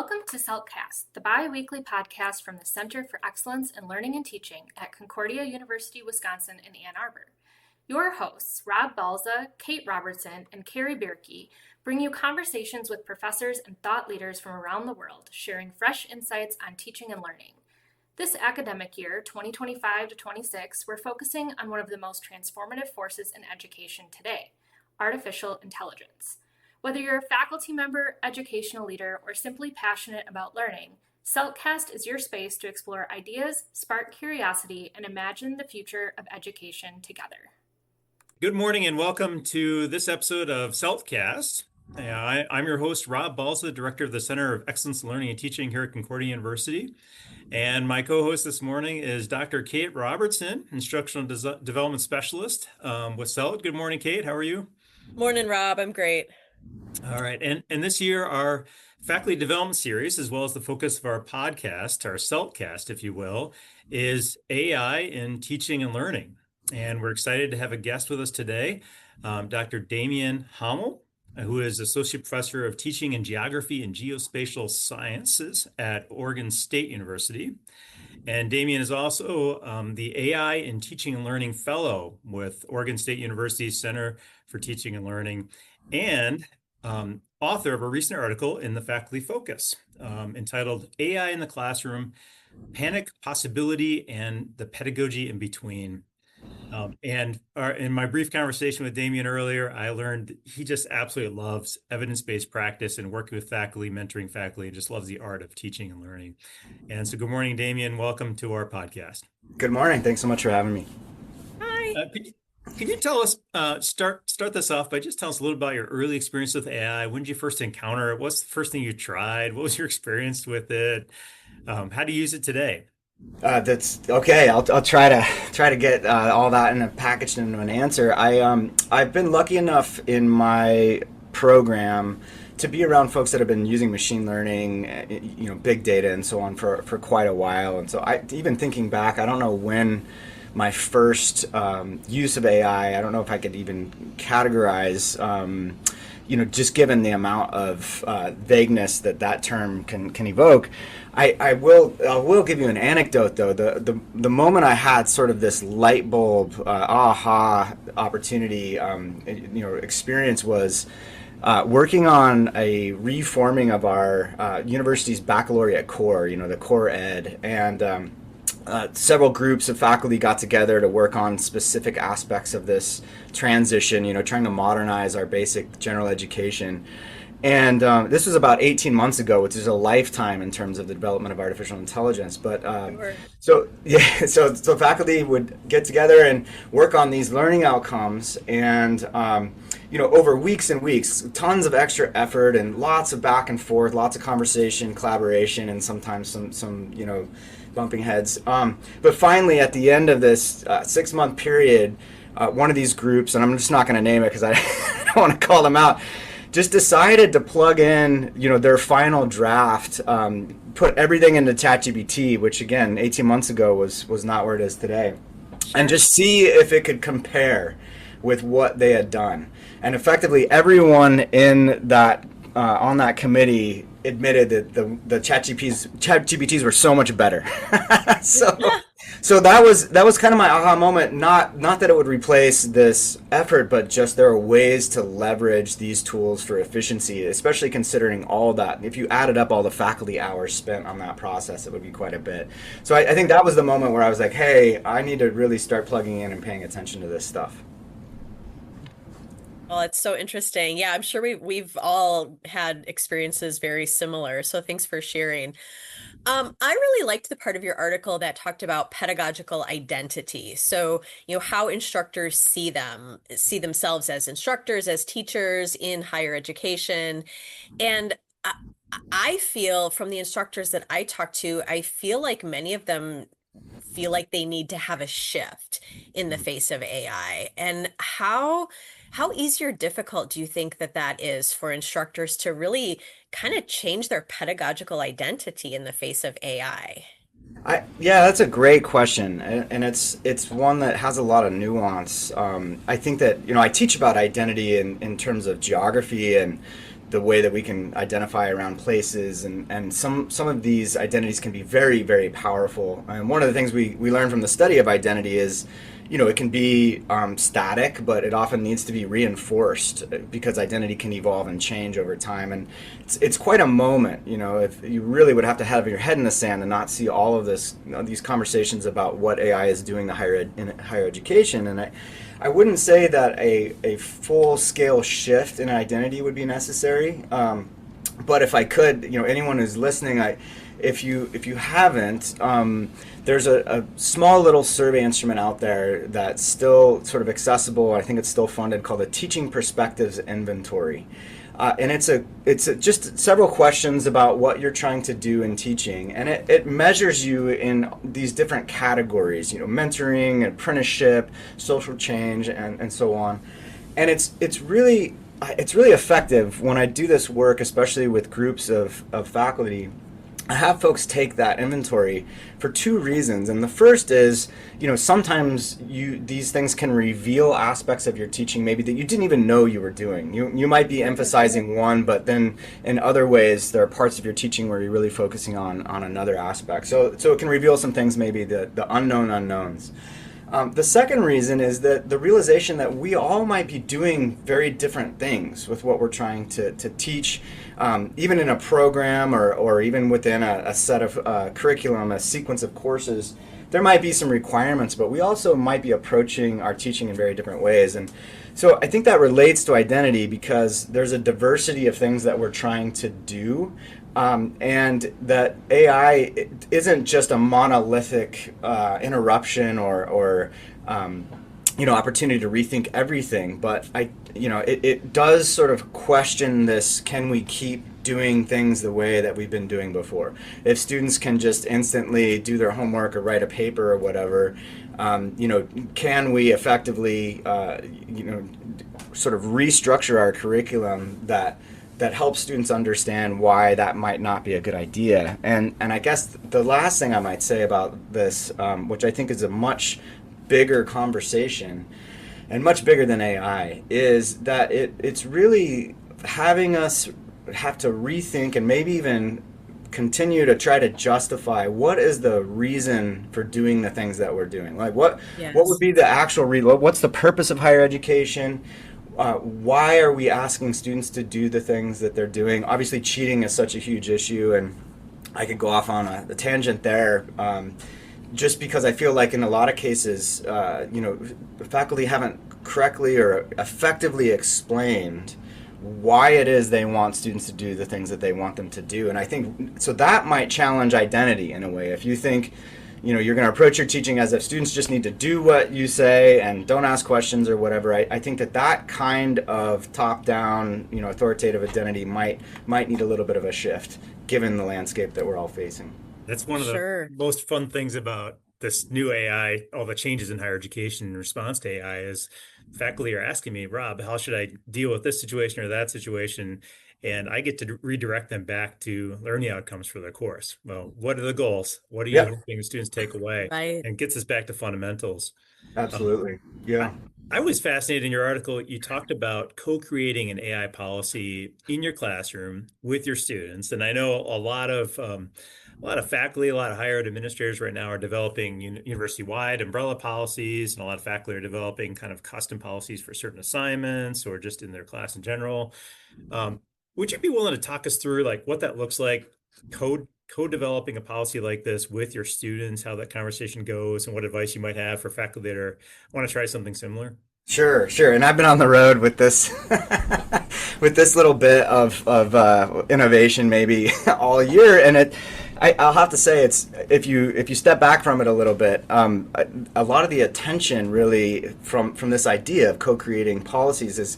Welcome to CELT-cast, the bi-weekly podcast from the Center for Excellence in Learning and Teaching at Concordia University, Wisconsin in Ann Arbor. Your hosts, Rob Balza, Kate Robertson, and Carrie Bierke, bring you conversations with professors and thought leaders from around the world, sharing fresh insights on teaching and learning. This academic year, 2025 to 26, we're focusing on one of the most transformative forces in education today, artificial intelligence. Whether you're a faculty member, educational leader, or simply passionate about learning, CELT-cast is your space to explore ideas, spark curiosity, and imagine the future of education together. Good morning and welcome to this episode of CELT-cast. I'm your host, Rob Balza, Director of the Center of Excellence in Learning and Teaching here at Concordia University. And my co-host this morning is Dr. Kate Robertson, Instructional Development Specialist with CELT. Good morning, Kate. How are you? Morning, Rob. I'm great. All right. And this year, our faculty development series, as well as the focus of our podcast, our CELT-cast, if you will, is AI in teaching and learning. And we're excited to have a guest with us today, Dr. Demian Hommel, who is Associate Professor of Teaching in Geography and Geospatial Sciences at Oregon State University. And Demian is also the AI in Teaching and Learning Fellow with Oregon State University's Center for Teaching and Learning, and author of a recent article in the Faculty Focus entitled AI in the Classroom, Panic, Possibility, and the Pedagogy In Between. In my brief conversation with Demian earlier, I learned he just absolutely loves evidence-based practice and working with faculty, mentoring faculty, and just loves the art of teaching and learning. And so good morning, Demian. Welcome to our podcast. Good morning. Thanks so much for having me. Hi. Could you tell us, start this off by just telling us a little about your early experience with AI? When did you first encounter it? What's the first thing you tried? What was your experience with it? How do you use it today? That's okay. I'll try to get all that packaged into an answer. I've been lucky enough in my program to be around folks that have been using machine learning, big data and so on for quite a while. And so even thinking back, I don't know when my first use of AI, I don't know if I could even categorize, just given the amount of vagueness that term can evoke. I will give you an anecdote though. The moment I had sort of this light bulb aha opportunity, experience was working on a reforming of our university's baccalaureate core, the core ed, and several groups of faculty got together to work on specific aspects of this transition, trying to modernize our basic general education. And this was about 18 months ago, which is a lifetime in terms of the development of artificial intelligence. But so faculty would get together and work on these learning outcomes, and over weeks and weeks, tons of extra effort and lots of back and forth, lots of conversation, collaboration, and sometimes some bumping heads. But finally, at the end of this 6-month period, one of these groups, and I'm just not going to name it because I don't want to call them out, just decided to plug in, their final draft, put everything into ChatGPT, which again, 18 months ago was not where it is today, and just see if it could compare with what they had done. And effectively, everyone in that on that committee admitted that the ChatGPTs were so much better. So that was kind of my aha moment. Not that it would replace this effort, but just there are ways to leverage these tools for efficiency, especially considering all that. If you added up all the faculty hours spent on that process, it would be quite a bit. So I think that was the moment where I was like, hey, I need to really start plugging in and paying attention to this stuff. Well, it's so interesting. Yeah, I'm sure we've all had experiences very similar. So thanks for sharing. I really liked the part of your article that talked about pedagogical identity. So, how instructors see themselves as instructors, as teachers in higher education. And I feel from the instructors that I talk to, I feel like many of them feel like they need to have a shift in the face of AI. And how easy or difficult do you think that is for instructors to really kind of change their pedagogical identity in the face of AI? Yeah, that's a great question, and it's one that has a lot of nuance. I think that I teach about identity in terms of geography and the way that we can identify around places, and some of these identities can be very, very powerful. And one of the things we learn from the study of identity is, it can be static, but it often needs to be reinforced because identity can evolve and change over time. And it's quite a moment, if you really would have to have your head in the sand and not see all of this, these conversations about what AI is doing to in higher education. And I wouldn't say that a full-scale shift in identity would be necessary, but if I could, anyone who's listening, if you haven't, there's a small little survey instrument out there that's still sort of accessible. I think it's still funded, called the Teaching Perspectives Inventory. And it's just several questions about what you're trying to do in teaching, and it measures you in these different categories, mentoring, apprenticeship, social change, and so on. And it's really effective when I do this work, especially with groups of faculty. I have folks take that inventory for two reasons. And the first is, sometimes these things can reveal aspects of your teaching maybe that you didn't even know you were doing. You might be emphasizing one, but then in other ways there are parts of your teaching where you're really focusing on another aspect. So it can reveal some things, maybe the unknown unknowns. The second reason is that the realization that we all might be doing very different things with what we're trying to teach, even in a program or even within a set of curriculum, a sequence of courses. There might be some requirements, but we also might be approaching our teaching in very different ways. And so I think that relates to identity because there's a diversity of things that we're trying to do. And that AI isn't just a monolithic interruption or opportunity to rethink everything, but it does sort of question this: can we keep doing things the way that we've been doing before? If students can just instantly do their homework or write a paper or whatever, can we effectively sort of restructure our curriculum that helps students understand why that might not be a good idea? And I guess the last thing I might say about this, which I think is a much bigger conversation and much bigger than AI, is that it's really having us have to rethink and maybe even continue to try to justify what is the reason for doing the things that we're doing. Like what would be the actual what's the purpose of higher education? Why are we asking students to do the things that they're doing? Obviously, cheating is such a huge issue, and I could go off on a tangent there, just because I feel like in a lot of cases, faculty haven't correctly or effectively explained why it is they want students to do the things that they want them to do. And I think, so that might challenge identity in a way. If you think, you're going to approach your teaching as if students just need to do what you say and don't ask questions or whatever, I think that kind of top-down, authoritative identity might need a little bit of a shift given the landscape that we're all facing. That's one of the most fun things about this new AI, all the changes in higher education in response to AI, is faculty are asking me, Rob, how should I deal with this situation or that situation? And I get to redirect them back to learning outcomes for the course. Well, what are the goals? What are you hoping students take away? Right. And gets us back to fundamentals. Absolutely. Yeah. I was fascinated in your article. You talked about co-creating an AI policy in your classroom with your students. And I know a lot of faculty, a lot of higher ed administrators right now are developing university-wide umbrella policies, and a lot of faculty are developing kind of custom policies for certain assignments or just in their class in general. Would you be willing to talk us through like what that looks like, co-developing a policy like this with your students, how that conversation goes, and what advice you might have for faculty that want to try something similar? Sure. And I've been on the road with this with this little bit of innovation maybe all year, and I'll have to say, it's if you step back from it a little bit, a lot of the attention really from this idea of co-creating policies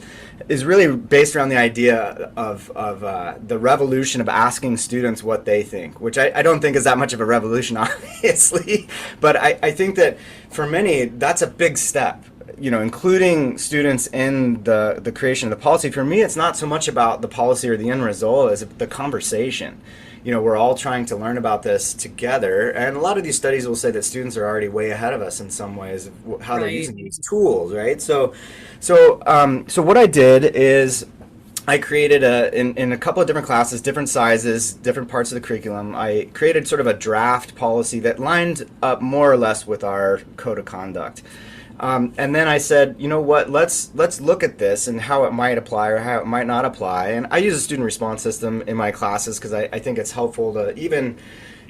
is really based around the idea of the revolution of asking students what they think, which I don't think is that much of a revolution, obviously, but I think that for many that's a big step. Including students in the creation of the policy. For me, it's not so much about the policy or the end result as the conversation. We're all trying to learn about this together, and a lot of these studies will say that students are already way ahead of us in some ways of how they're using these tools, right? So what I did is I created in a couple of different classes, different sizes, different parts of the curriculum. I created sort of a draft policy that lined up more or less with our code of conduct. And then I said, you know what? Let's look at this and how it might apply or how it might not apply. And I use a student response system in my classes because I think it's helpful to even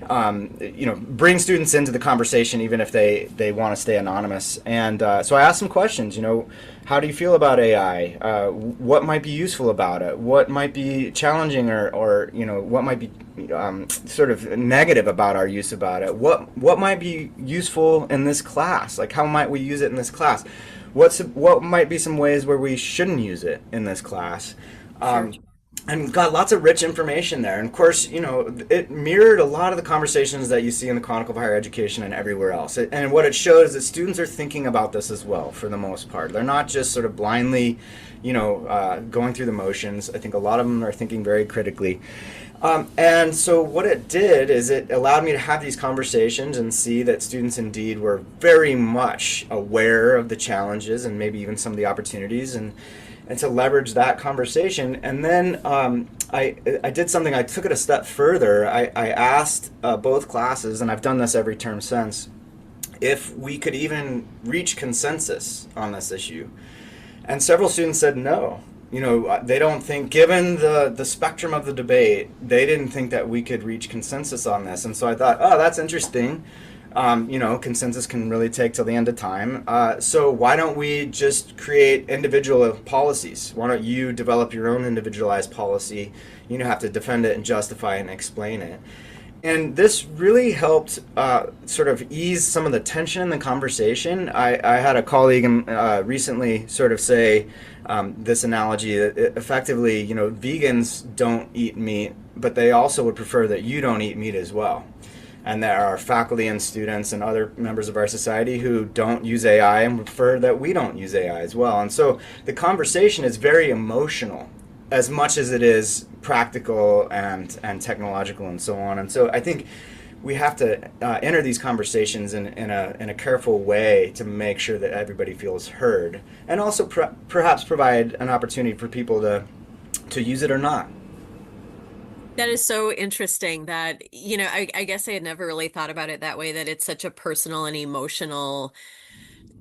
bring students into the conversation even if they want to stay anonymous. And so I asked some questions. How do you feel about AI? What might be useful about it? What might be challenging or what might be sort of negative about our use about it? What might be useful in this class? Like, how might we use it in this class? What might be some ways where we shouldn't use it in this class? Sure. And got lots of rich information there. And of course, it mirrored a lot of the conversations that you see in the Chronicle of Higher Education and everywhere else. And what it showed is that students are thinking about this as well, for the most part. They're not just sort of blindly, going through the motions. I think a lot of them are thinking very critically. And so what it did is it allowed me to have these conversations and see that students indeed were very much aware of the challenges and maybe even some of the opportunities, and to leverage that conversation. And then I did something, I took it a step further. I asked both classes, and I've done this every term since, if we could even reach consensus on this issue. And several students said no. They don't think, given the spectrum of the debate, they didn't think that we could reach consensus on this. And so I thought, oh, that's interesting. Consensus can really take till the end of time. So why don't we just create individual policies? Why don't you develop your own individualized policy? You don't have to defend it and justify it and explain it. And this really helped sort of ease some of the tension in the conversation. I had a colleague recently sort of say this analogy that effectively, vegans don't eat meat, but they also would prefer that you don't eat meat as well. And there are faculty and students and other members of our society who don't use AI and prefer that we don't use AI as well. And so the conversation is very emotional as much as it is practical and technological and so on. And so I think we have to enter these conversations in a careful way to make sure that everybody feels heard, and also perhaps provide an opportunity for people to use it or not. That is so interesting that, I guess I had never really thought about it that way, that it's such a personal and emotional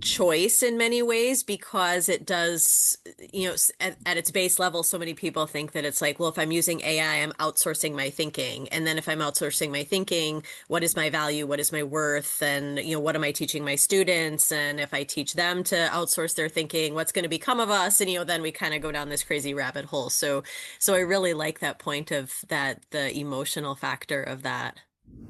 choice in many ways, because it does, at its base level, so many people think that it's like, well, if I'm using AI, I'm outsourcing my thinking. And then if I'm outsourcing my thinking, what is my value? What is my worth? And, what am I teaching my students? And if I teach them to outsource their thinking, what's going to become of us? And, then we kind of go down this crazy rabbit hole. So I really like that point of that, the emotional factor of that.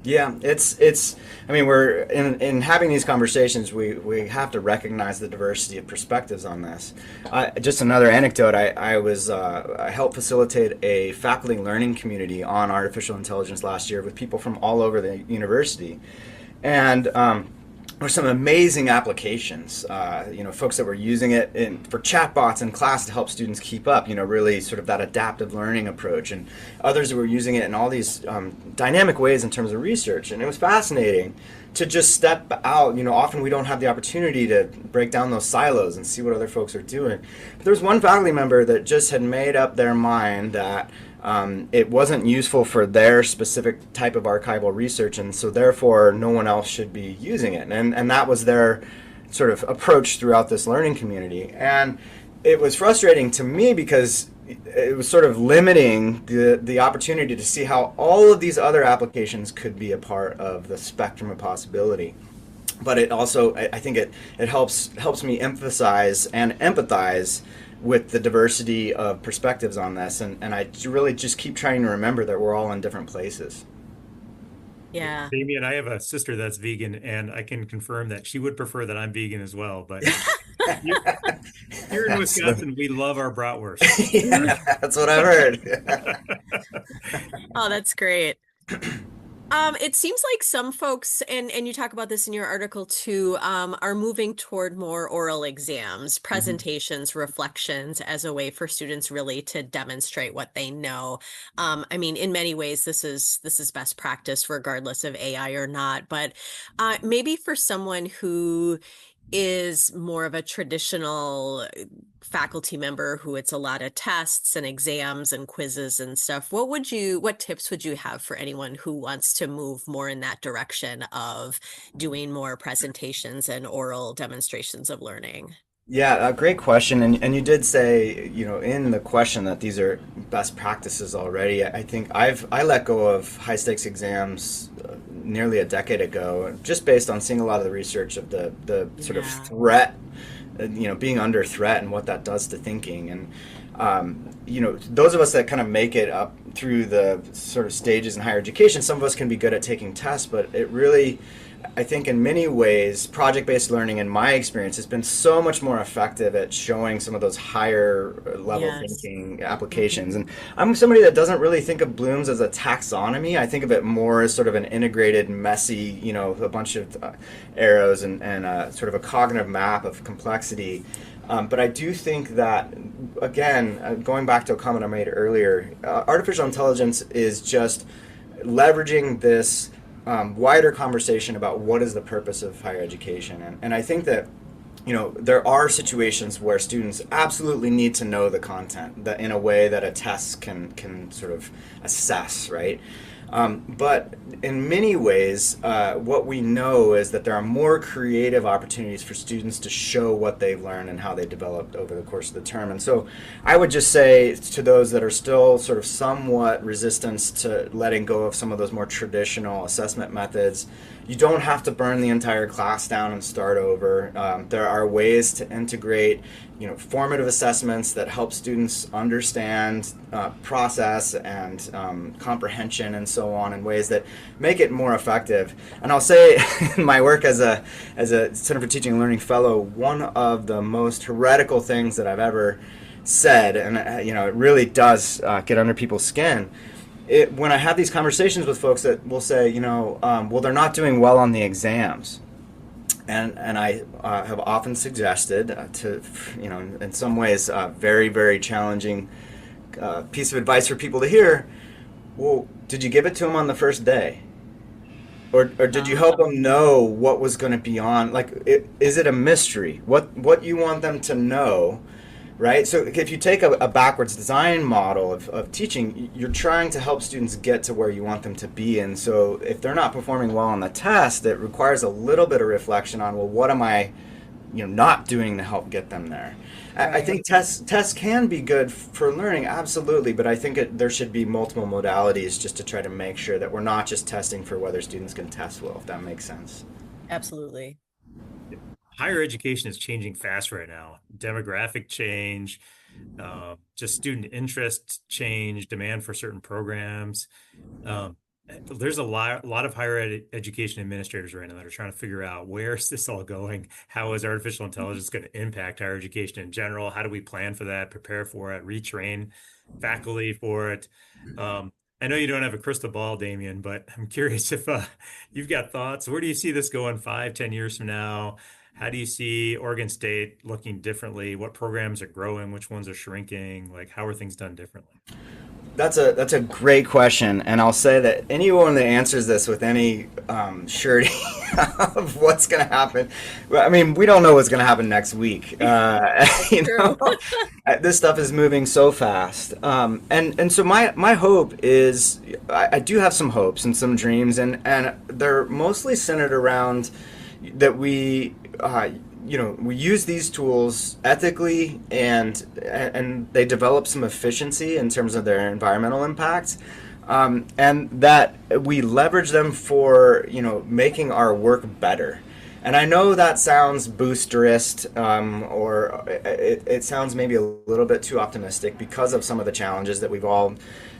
Yeah, I mean, we're in having these conversations, we have to recognize the diversity of perspectives on this. Just another anecdote, I helped facilitate a faculty learning community on artificial intelligence last year with people from all over the university. And there were some amazing applications, folks that were using it for chatbots in class to help students keep up, really sort of that adaptive learning approach, and others who were using it in all these dynamic ways in terms of research. And it was fascinating to just step out. Often we don't have the opportunity to break down those silos and see what other folks are doing. But there was one faculty member that just had made up their mind that it wasn't useful for their specific type of archival research, and so therefore no one else should be using it. And that was their sort of approach throughout this learning community. And it was frustrating to me because it was sort of limiting the opportunity to see how all of these other applications could be a part of the spectrum of possibility. But it also, I think it helps me emphasize and empathize with the diversity of perspectives on this, and I really just keep trying to remember that we're all in different places. Yeah. Demian, I have a sister that's vegan, and I can confirm that she would prefer that I'm vegan as well. But here in Wisconsin, we love our bratwurst. Yeah, that's what I've heard. Oh, that's great. It seems like some folks, and you talk about this in your article too, are moving toward more oral exams, presentations, reflections as a way for students really to demonstrate what they know. I mean, in many ways, this is best practice regardless of AI or not. But maybe for someone who is more of a traditional faculty member who it's a lot of tests and exams and quizzes and stuff, what tips would you have for anyone who wants to move more in that direction of doing more presentations and oral demonstrations of learning? Yeah, a great question. And you did say, in the question that these are best practices already. I think I let go of high stakes exams nearly a decade ago, just based on seeing a lot of the research of the sort of threat, being under threat and what that does to thinking. And, those of us that kind of make it up through the sort of stages in higher education, some of us can be good at taking tests, but it really, I think in many ways, project-based learning, in my experience, has been so much more effective at showing some of those higher level thinking applications. And I'm somebody that doesn't really think of Bloom's as a taxonomy. I think of it more as sort of an integrated, messy, a bunch of arrows and sort of a cognitive map of complexity. But I do think that, again, going back to a comment I made earlier, artificial intelligence is just leveraging this wider conversation about what is the purpose of higher education. And I think that, there are situations where students absolutely need to know the content that in a way that a test can sort of assess, right? But in many ways, what we know is that there are more creative opportunities for students to show what they've learned and how they developed over the course of the term. And so I would just say to those that are still sort of somewhat resistant to letting go of some of those more traditional assessment methods, you don't have to burn the entire class down and start over. There are ways to integrate formative assessments that help students understand process and comprehension and so on in ways that make it more effective. And I'll say in my work as a Center for Teaching and Learning Fellow, one of the most heretical things that I've ever said, and it really does get under people's skin, when I have these conversations with folks that will say, well, they're not doing well on the exams. And I have often suggested to, in some ways, very, very challenging piece of advice for people to hear. Well, did you give it to them on the first day? Or did you help them know what was going to be on? Is it a mystery? What you want them to know, right? So if you take a backwards design model of teaching, you're trying to help students get to where you want them to be. And so if they're not performing well on the test, it requires a little bit of reflection on, well, what am I not doing to help get them there? Right. I think tests can be good for learning, absolutely, but I think there should be multiple modalities just to try to make sure that we're not just testing for whether students can test well, if that makes sense. Absolutely. Higher education is changing fast right now. Demographic change, just student interest change, demand for certain programs. There's a lot of higher education administrators right now that are trying to figure out, where is this all going? How is artificial intelligence going to impact higher education in general? How do we plan for that, prepare for it, retrain faculty for it? I know you don't have a crystal ball, Demian, but I'm curious if you've got thoughts. Where do you see this going 5-10 years from now? How do you see Oregon State looking differently? What programs are growing? Which ones are shrinking? How are things done differently? That's a great question, and I'll say that anyone that answers this with any surety of what's going to happen, I mean, we don't know what's going to happen next week. This stuff is moving so fast, and so my hope is, I do have some hopes and some dreams, and they're mostly centered around that we use these tools ethically, and they develop some efficiency in terms of their environmental impacts, and that we leverage them for making our work better. And I know that sounds boosterist, or it sounds maybe a little bit too optimistic because of some of the challenges that we've all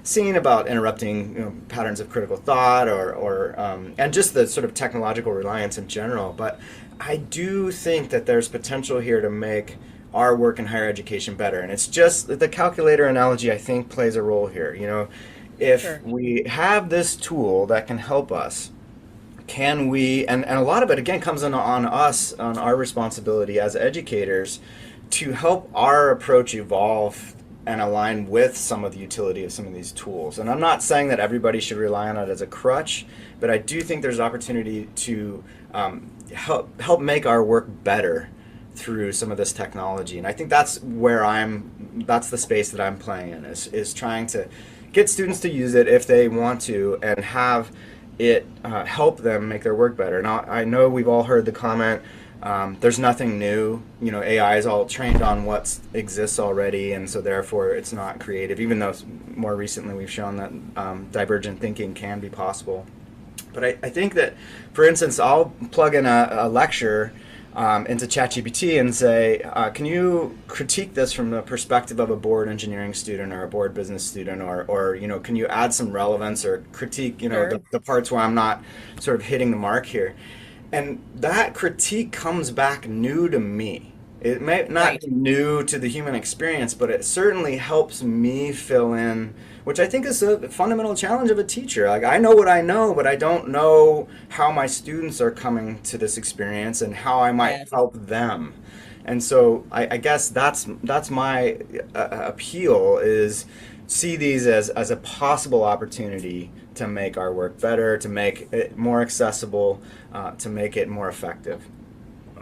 seen about interrupting patterns of critical thought, or and just the sort of technological reliance in general. But I do think that there's potential here to make our work in higher education better. And it's just the calculator analogy, I think, plays a role here. If we have this tool that can help us, can we, and a lot of it, again, comes on us, on our responsibility as educators, to help our approach evolve and align with some of the utility of some of these tools. And I'm not saying that everybody should rely on it as a crutch, but I do think there's opportunity to help make our work better through some of this technology. And I think that's the space that I'm playing in, is trying to get students to use it if they want to, and have it help them make their work better. Now, I know we've all heard the comment, there's nothing new. AI is all trained on what exists already, and so therefore it's not creative, even though more recently we've shown that divergent thinking can be possible. But I think that, for instance, I'll plug in a lecture into ChatGPT and say, can you critique this from the perspective of a board engineering student or a board business student, or can you add some relevance or critique, Sure. the parts where I'm not sort of hitting the mark here. And that critique comes back new to me. It may not be new to the human experience, but it certainly helps me fill in, which I think is a fundamental challenge of a teacher. Like, I know what I know, but I don't know how my students are coming to this experience and how I might help them. And so I guess that's my appeal, is see these as a possible opportunity to make our work better, to make it more accessible, to make it more effective.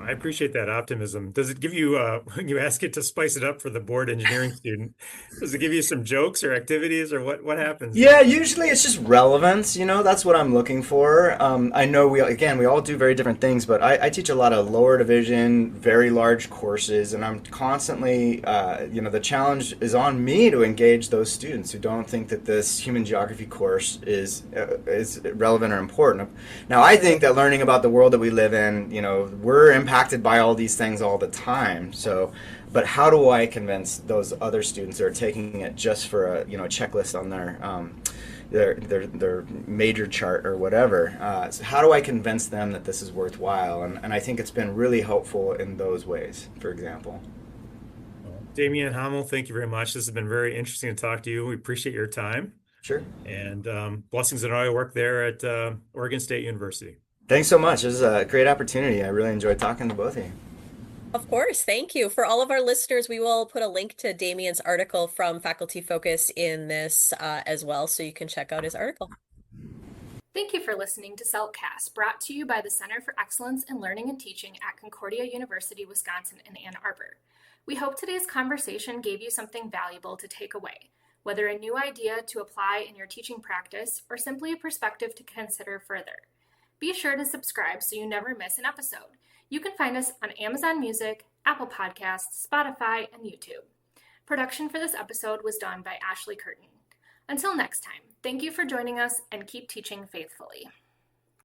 I appreciate that optimism. Does it give you, when you ask it to spice it up for the board engineering student, does it give you some jokes or activities, or what happens? Yeah, usually it's just relevance, that's what I'm looking for. I know we all do very different things, but I teach a lot of lower division, very large courses, and I'm constantly, the challenge is on me to engage those students who don't think that this human geography course is relevant or important. Now, I think that learning about the world that we live in, we're impacted by all these things all the time. So, but how do I convince those other students that are taking it just for a checklist on their major chart or whatever? So how do I convince them that this is worthwhile? And I think it's been really helpful in those ways, for example. Demian Hommel, thank you very much. This has been very interesting to talk to you. We appreciate your time. Sure. And blessings in all your work there at Oregon State University. Thanks so much. This is a great opportunity. I really enjoyed talking to both of you. Of course, thank you. For all of our listeners, we will put a link to Damian's article from Faculty Focus in this as well, so you can check out his article. Thank you for listening to CELT-cast, brought to you by the Center for Excellence in Learning and Teaching at Concordia University, Wisconsin in Ann Arbor. We hope today's conversation gave you something valuable to take away, whether a new idea to apply in your teaching practice or simply a perspective to consider further. Be sure to subscribe so you never miss an episode. You can find us on Amazon Music, Apple Podcasts, Spotify, and YouTube. Production for this episode was done by Ashley Curtin. Until next time, thank you for joining us, and keep teaching faithfully.